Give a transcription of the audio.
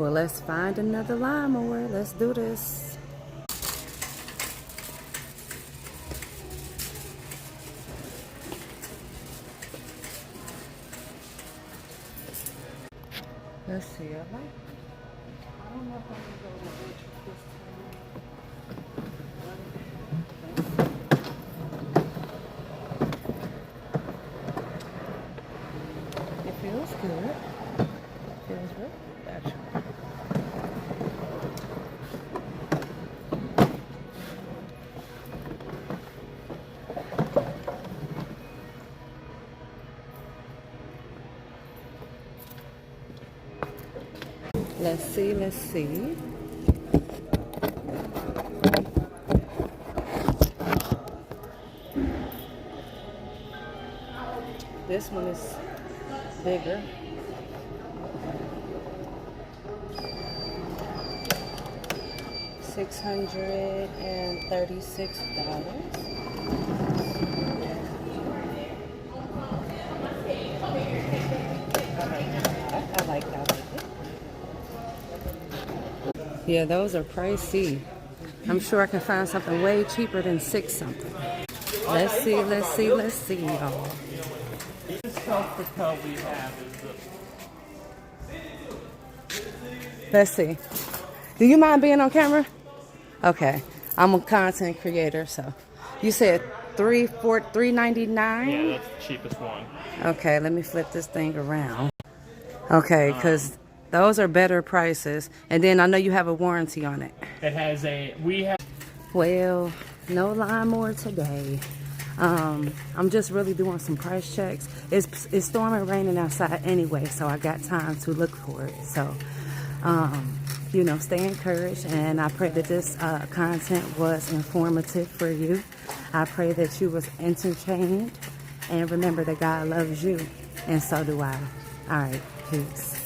Well, let's find another lawnmower. Let's do this. Let's see. I don't know if I'm gonna go electric this time. It feels good. Feels really good, actually. Let's see, let's see. This one is bigger. $636. I like that. Yeah, those are pricey. I'm sure I can find something way cheaper than $6 something. Let's see, let's see, let's see, y'all. This self-propel we have is Let's see. Do you mind being on camera? Okay. I'm a content creator, so. You said $399? yeah, that's the cheapest one. Okay, let me flip this thing around. Okay, because those are better prices. And then I know you have a warranty on it. It has Well, no lawnmower today. I'm just really doing some price checks. It's storming, raining outside anyway, so I got time to look for it. So, you know, stay encouraged, and I pray that this content was informative for you. I pray that you was entertained, and remember that God loves you, and so do I. All right, peace.